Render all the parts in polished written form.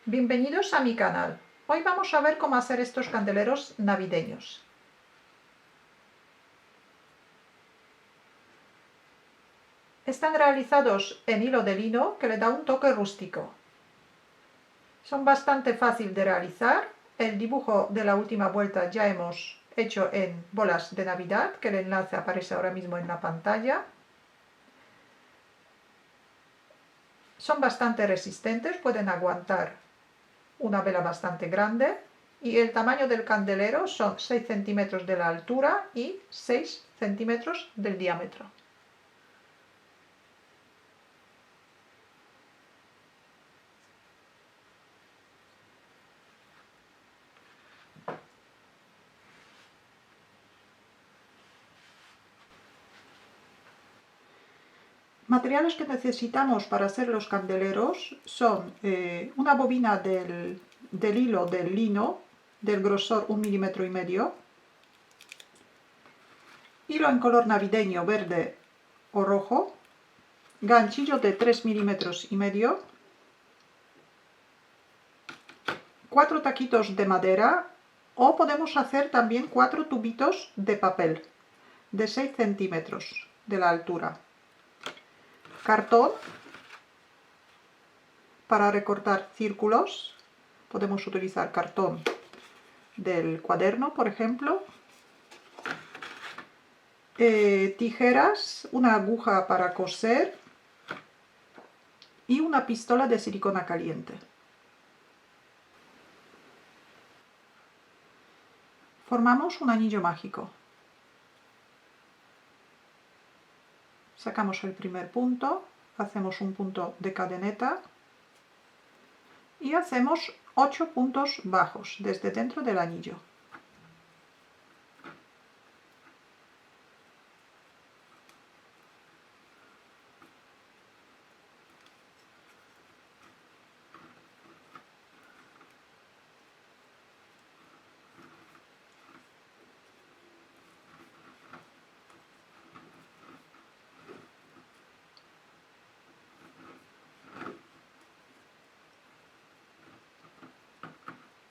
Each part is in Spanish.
Bienvenidos a mi canal. Hoy vamos a ver cómo hacer estos candeleros navideños. Están realizados en hilo de lino que le da un toque rústico. Son bastante fácil de realizar. El dibujo de la última vuelta ya hemos hecho en bolas de Navidad, que el enlace aparece ahora mismo en la pantalla. Son bastante resistentes, pueden aguantar una vela bastante grande. Y el tamaño del candelero son 6 centímetros de la altura y 6 centímetros del diámetro. Materiales que necesitamos para hacer los candeleros son una bobina del hilo del lino del grosor 1,5 milímetros, hilo en color navideño verde o rojo, ganchillo de 3,5 milímetros, 4 taquitos de madera, o podemos hacer también 4 tubitos de papel de 6 centímetros de la altura, cartón para recortar círculos, podemos utilizar cartón del cuaderno, por ejemplo, tijeras, una aguja para coser y una pistola de silicona caliente. Formamos un anillo mágico. Sacamos el primer punto, hacemos un punto de cadeneta y hacemos 8 puntos bajos desde dentro del anillo.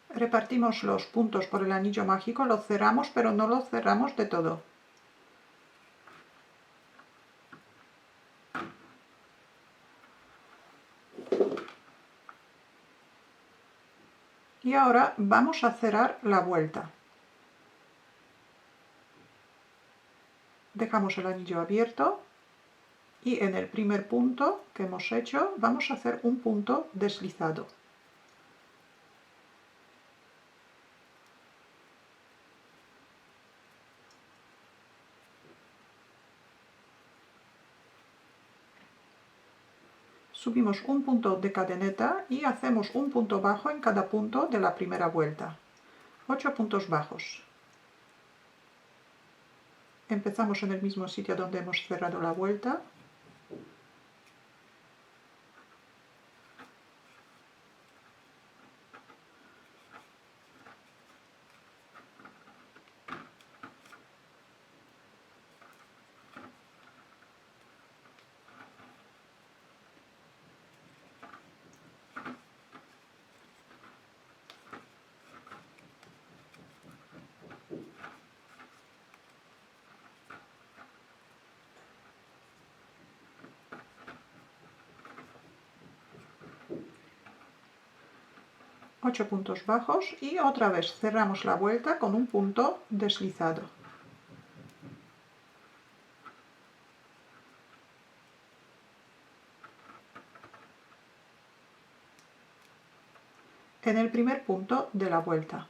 Repartimos los puntos por el anillo mágico, lo cerramos, pero no lo cerramos de todo. Y ahora vamos a cerrar la vuelta. Dejamos el anillo abierto y en el primer punto que hemos hecho vamos a hacer un punto deslizado. Subimos un punto de cadeneta y hacemos un punto bajo en cada punto de la primera vuelta. 8 puntos bajos. Empezamos en el mismo sitio donde hemos cerrado la vuelta. Ocho puntos bajos y otra vez cerramos la vuelta con un punto deslizado. En el primer punto de la vuelta.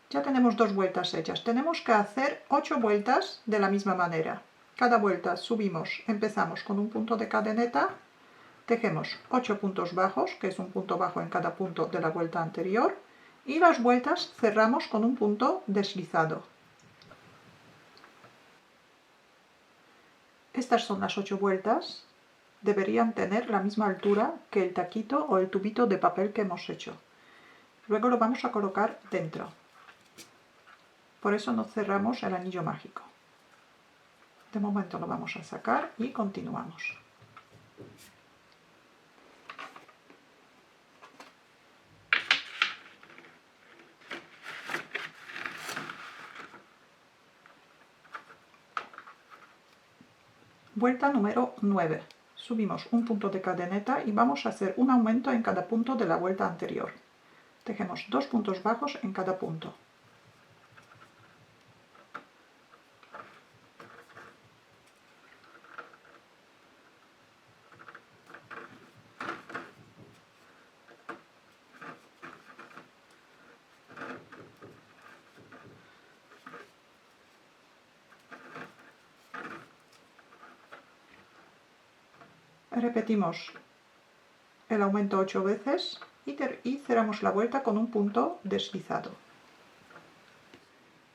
Ya tenemos 2 vueltas hechas. Tenemos que hacer 8 vueltas de la misma manera. Cada vuelta subimos, empezamos con un punto de cadeneta, tejemos 8 puntos bajos, que es un punto bajo en cada punto de la vuelta anterior, y las vueltas cerramos con un punto deslizado. Estas son las 8 vueltas. Deberían tener la misma altura que el taquito o el tubito de papel que hemos hecho. Luego lo vamos a colocar dentro. Por eso no cerramos el anillo mágico. De momento lo vamos a sacar y continuamos. Vuelta número 9. Subimos un punto de cadeneta y vamos a hacer un aumento en cada punto de la vuelta anterior. Tejemos 2 puntos bajos en cada punto. Repetimos el aumento 8 veces y cerramos la vuelta con un punto deslizado.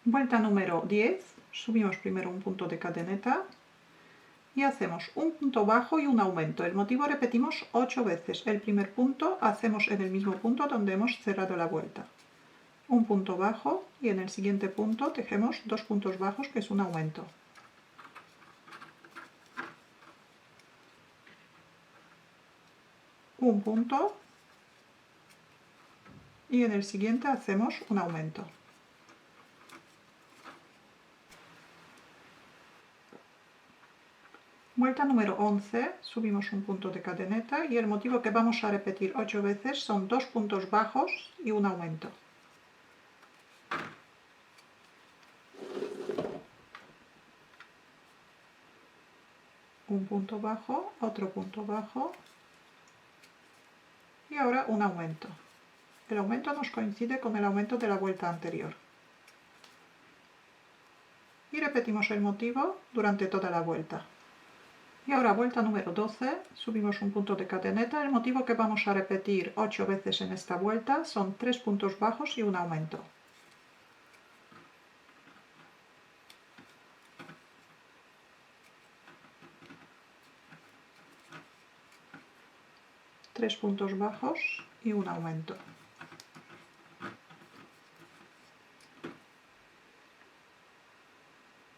Vuelta número 10, subimos primero un punto de cadeneta y hacemos un punto bajo y un aumento. El motivo repetimos 8 veces. El primer punto hacemos en el mismo punto donde hemos cerrado la vuelta. Un punto bajo y en el siguiente punto tejemos 2 puntos bajos, que es un aumento. Un punto y en el siguiente hacemos un aumento. Vuelta número 11, subimos un punto de cadeneta y el motivo que vamos a repetir 8 veces son 2 puntos bajos y un aumento. Un punto bajo, otro punto bajo y ahora un aumento. El aumento nos coincide con el aumento de la vuelta anterior. Y repetimos el motivo durante toda la vuelta. Y ahora vuelta número 12, subimos un punto de cadeneta. El motivo que vamos a repetir 8 veces en esta vuelta son 3 puntos bajos y un aumento. Tres puntos bajos y un aumento.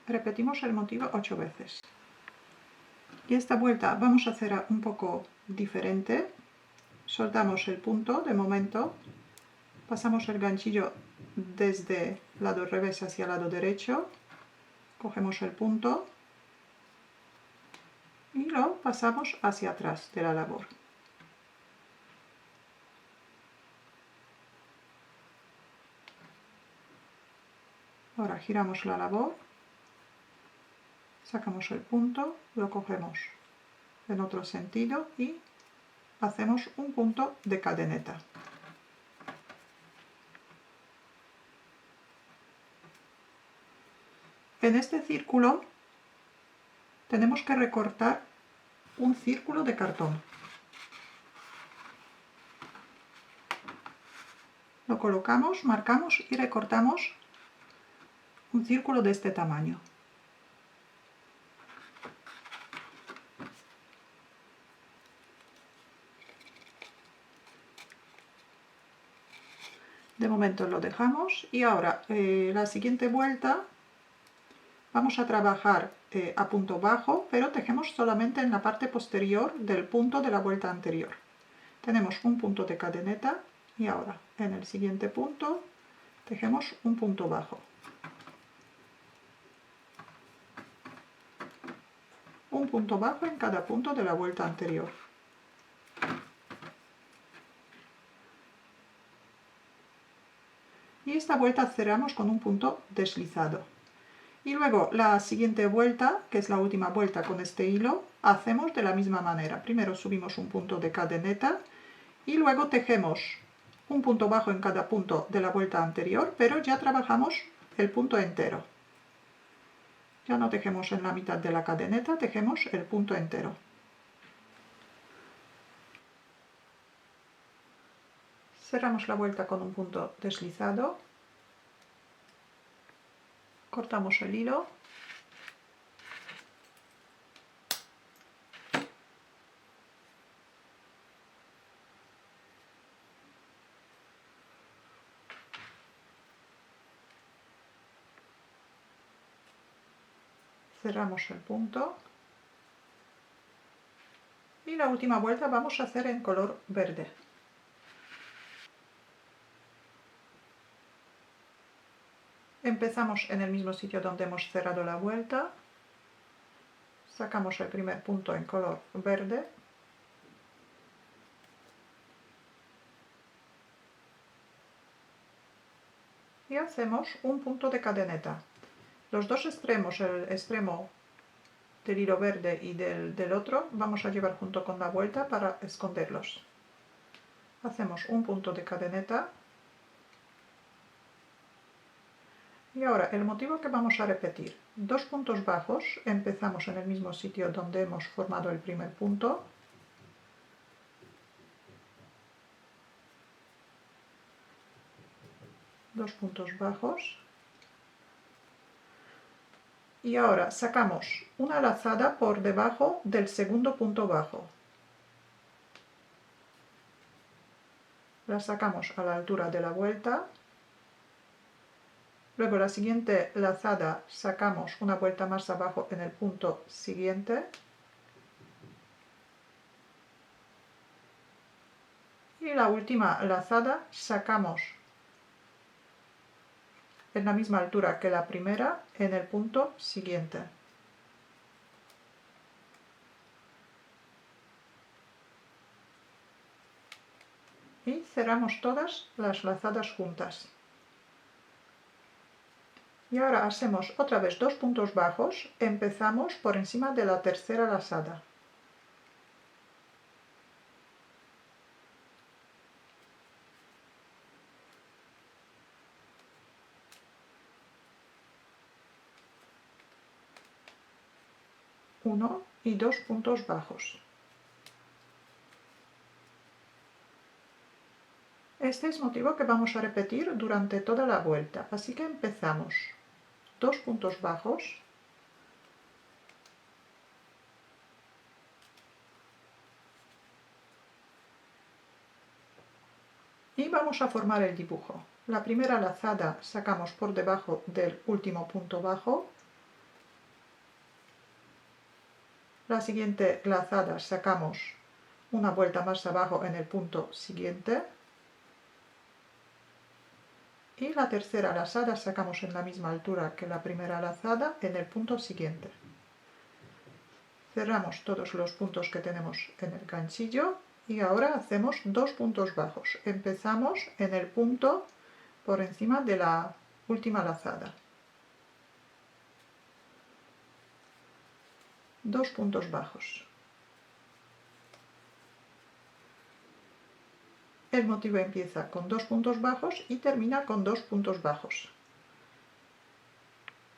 Repetimos el motivo 8 veces. Y esta vuelta vamos a hacer un poco diferente. Soltamos el punto de momento, pasamos el ganchillo desde lado revés hacia el lado derecho, cogemos el punto y lo pasamos hacia atrás de la labor. Ahora giramos la labor, sacamos el punto, lo cogemos en otro sentido y hacemos un punto de cadeneta. En este círculo tenemos que recortar un círculo de cartón. Lo colocamos, marcamos y recortamos un círculo de este tamaño. De momento lo dejamos y ahora la siguiente vuelta vamos a trabajar a punto bajo, pero tejemos solamente en la parte posterior del punto de la vuelta anterior. Tenemos un punto de cadeneta y ahora en el siguiente punto tejemos un punto bajo. Un punto bajo en cada punto de la vuelta anterior. Y esta vuelta cerramos con un punto deslizado. Y luego la siguiente vuelta, que es la última vuelta con este hilo, hacemos de la misma manera. Primero subimos un punto de cadeneta y luego tejemos un punto bajo en cada punto de la vuelta anterior, pero ya trabajamos el punto entero. Ya no tejemos en la mitad de la cadeneta, tejemos el punto entero. Cerramos la vuelta con un punto deslizado, cortamos el hilo cerramos el punto y la última vuelta vamos a hacer en color verde. Empezamos en el mismo sitio donde hemos cerrado la vuelta, sacamos el primer punto en color verde y hacemos un punto de cadeneta. Los dos extremos, el extremo del hilo verde y del otro, vamos a llevar junto con la vuelta para esconderlos. Hacemos un punto de cadeneta. Y ahora el motivo que vamos a repetir, 2 puntos bajos, empezamos en el mismo sitio donde hemos formado el primer punto, dos puntos bajos, y ahora sacamos una lazada por debajo del segundo punto bajo, la sacamos a la altura de la vuelta. Luego la siguiente lazada sacamos una vuelta más abajo en el punto siguiente. Y la última lazada sacamos en la misma altura que la primera en el punto siguiente. Y cerramos todas las lazadas juntas. Y ahora hacemos otra vez 2 puntos bajos, empezamos por encima de la tercera lazada. Uno y 2 puntos bajos. Este es motivo que vamos a repetir durante toda la vuelta, así que empezamos 2 puntos bajos, y vamos a formar el dibujo. La primera lazada sacamos por debajo del último punto bajo, la siguiente lazada sacamos una vuelta más abajo en el punto siguiente, y la tercera lazada sacamos en la misma altura que la primera lazada en el punto siguiente. Cerramos todos los puntos que tenemos en el ganchillo y ahora hacemos 2 puntos bajos. Empezamos en el punto por encima de la última lazada. 2 puntos bajos. El motivo empieza con 2 puntos bajos y termina con 2 puntos bajos.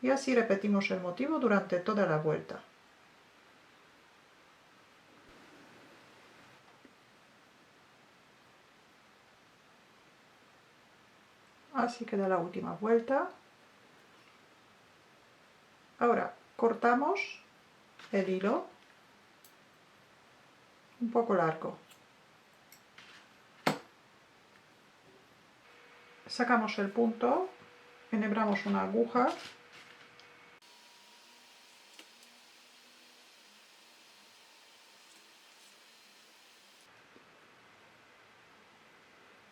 Y así repetimos el motivo durante toda la vuelta. Así queda la última vuelta. Ahora cortamos el hilo un poco largo. Sacamos el punto, enhebramos una aguja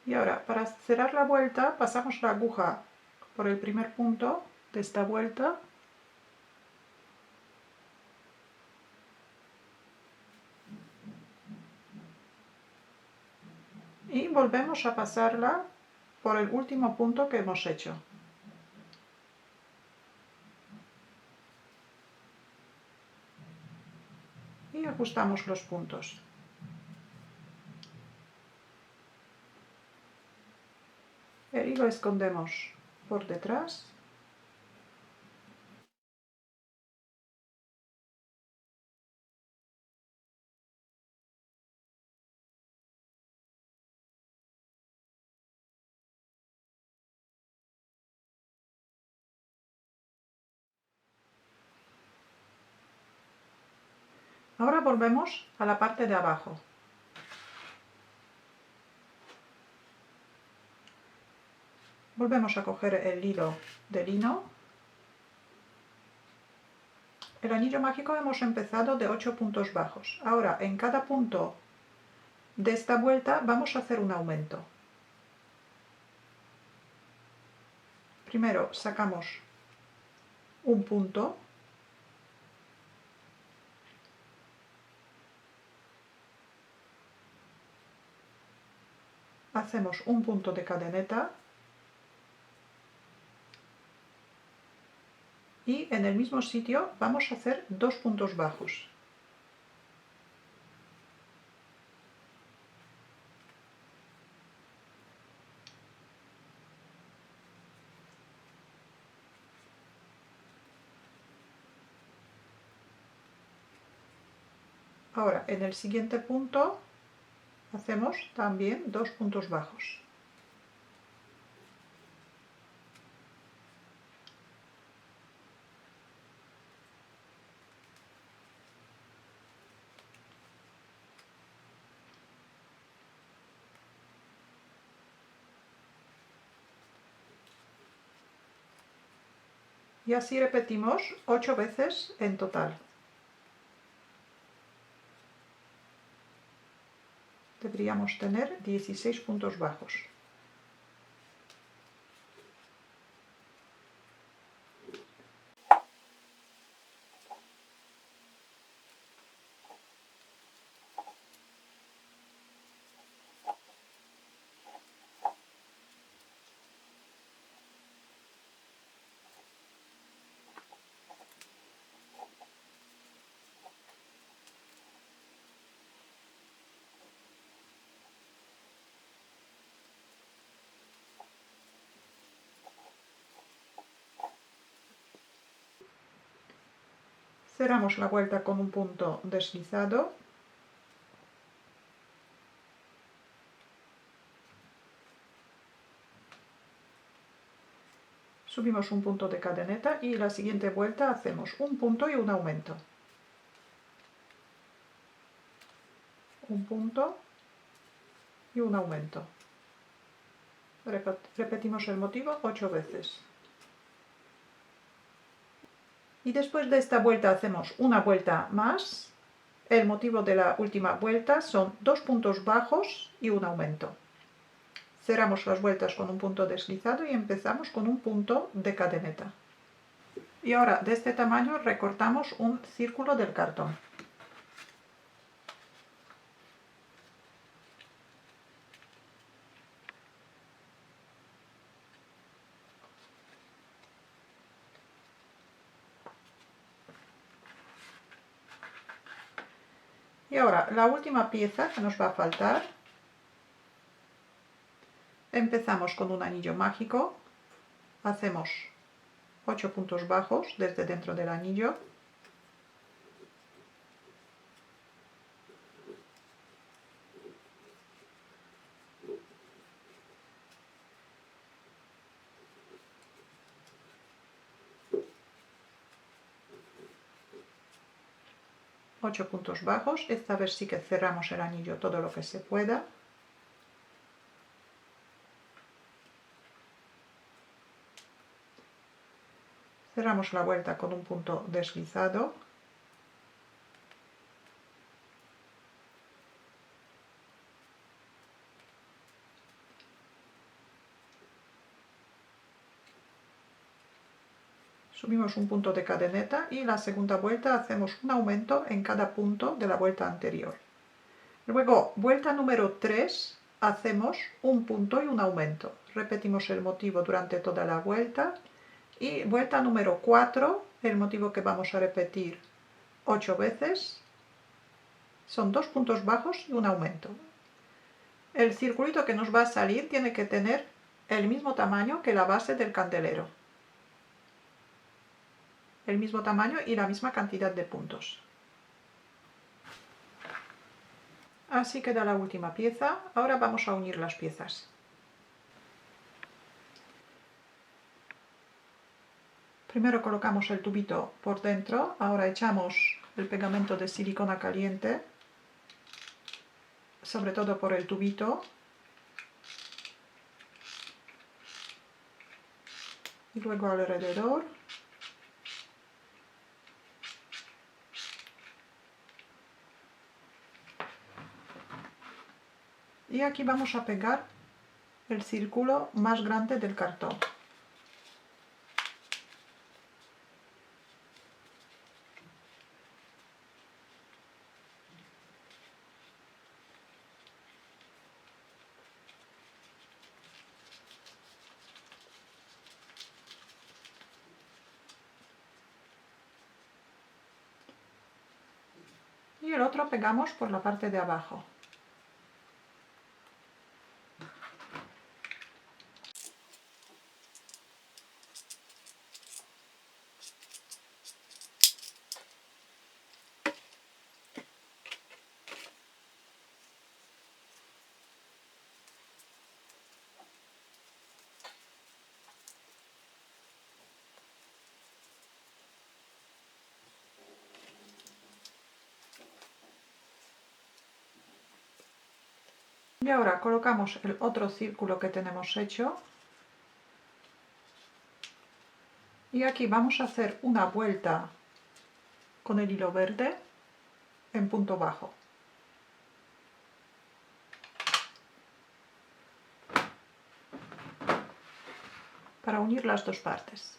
y ahora para cerrar la vuelta pasamos la aguja por el primer punto de esta vuelta y volvemos a pasarla por el último punto que hemos hecho. Y ajustamos los puntos. El hilo escondemos por detrás. Ahora volvemos a la parte de abajo. Volvemos a coger el hilo de lino el anillo mágico hemos empezado de 8 puntos bajos. Ahora, en cada punto de esta vuelta vamos a hacer un aumento. Primero sacamos un punto. Hacemos un punto de cadeneta. Y en el mismo sitio vamos a hacer 2 puntos bajos. Ahora, en el siguiente punto hacemos también 2 puntos bajos. Y así repetimos 8 veces en total. Deberíamos tener 16 puntos bajos. Cerramos la vuelta con un punto deslizado. Subimos un punto de cadeneta y la siguiente vuelta hacemos un punto y un aumento. Un punto y un aumento. Repetimos el motivo 8 veces. Y después de esta vuelta hacemos una vuelta más. El motivo de la última vuelta son 2 puntos bajos y un aumento. Cerramos las vueltas con un punto deslizado y empezamos con un punto de cadeneta. Y ahora de este tamaño recortamos un círculo del cartón. Y ahora la última pieza que nos va a faltar. Empezamos con un anillo mágico, hacemos 8 puntos bajos desde dentro del anillo, ocho puntos bajos. Esta vez sí que cerramos el anillo todo lo que se pueda. Cerramos la vuelta con un punto deslizado. Subimos un punto de cadeneta y la segunda vuelta hacemos un aumento en cada punto de la vuelta anterior. Luego, vuelta número 3, hacemos un punto y un aumento. Repetimos el motivo durante toda la vuelta. Y vuelta número 4, el motivo que vamos a repetir 8 veces, son 2 puntos bajos y un aumento. El circulito que nos va a salir tiene que tener el mismo tamaño que la base del candelero. El mismo tamaño y la misma cantidad de puntos. Así queda la última pieza. Ahora vamos a unir las piezas. Primero colocamos el tubito por dentro, ahora echamos el pegamento de silicona caliente, sobre todo por el tubito, y luego alrededor. Y aquí vamos a pegar el círculo más grande del cartón. Y el otro pegamos por la parte de abajo. Y ahora colocamos el otro círculo que tenemos hecho. Y aquí vamos a hacer una vuelta con el hilo verde en punto bajo. Para unir las dos partes.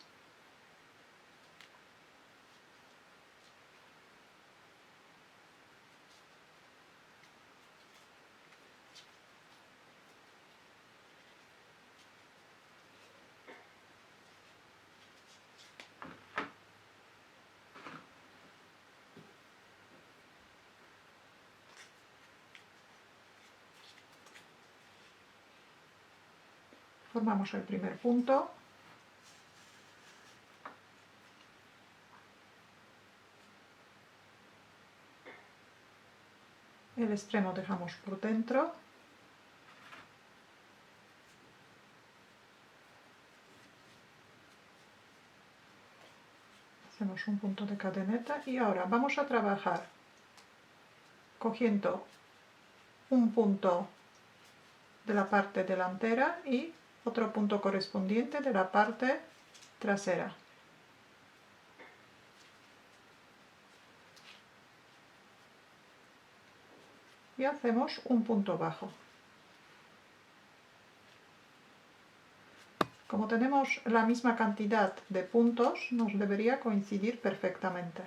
Formamos el primer punto. El extremo dejamos por dentro. Hacemos un punto de cadeneta y ahora vamos a trabajar cogiendo un punto de la parte delantera y otro punto correspondiente de la parte trasera. Y hacemos un punto bajo. Como tenemos la misma cantidad de puntos, nos debería coincidir perfectamente.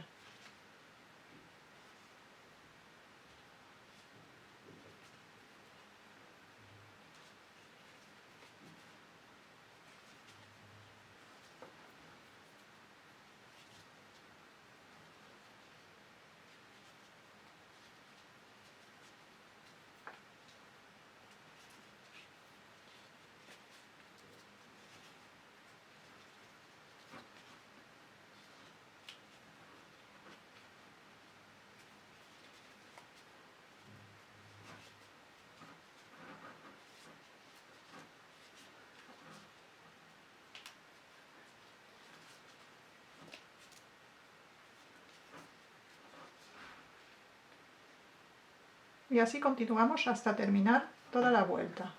Y así continuamos hasta terminar toda la vuelta.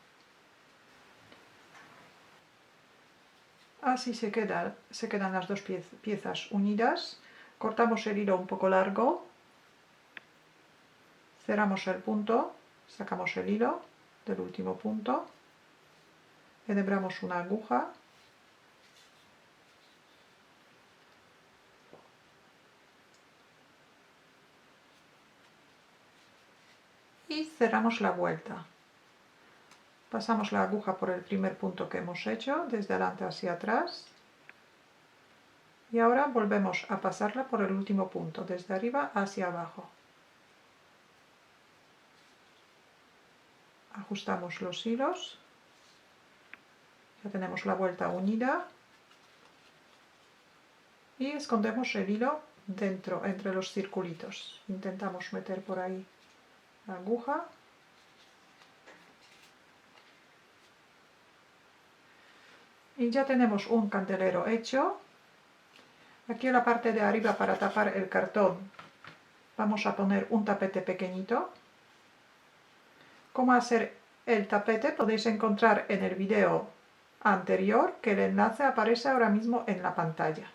Así se quedan las dos piezas unidas. Cortamos el hilo un poco largo, cerramos el punto, sacamos el hilo del último punto, enhebramos una aguja y cerramos la vuelta. Pasamos la aguja por el primer punto que hemos hecho, desde adelante hacia atrás. Y ahora volvemos a pasarla por el último punto, desde arriba hacia abajo. Ajustamos los hilos. Ya tenemos la vuelta unida. Y escondemos el hilo dentro, entre los circulitos. Intentamos meter por ahí la aguja. Y ya tenemos un candelero hecho. Aquí en la parte de arriba, para tapar el cartón, vamos a poner un tapete pequeñito. Cómo hacer el tapete podéis encontrar en el vídeo anterior, que el enlace aparece ahora mismo en la pantalla.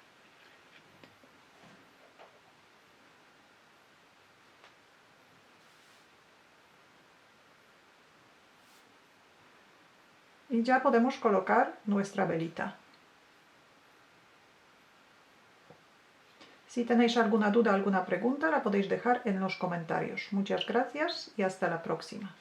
Y ya podemos colocar nuestra velita. Si tenéis alguna duda, alguna pregunta, la podéis dejar en los comentarios. Muchas gracias y hasta la próxima.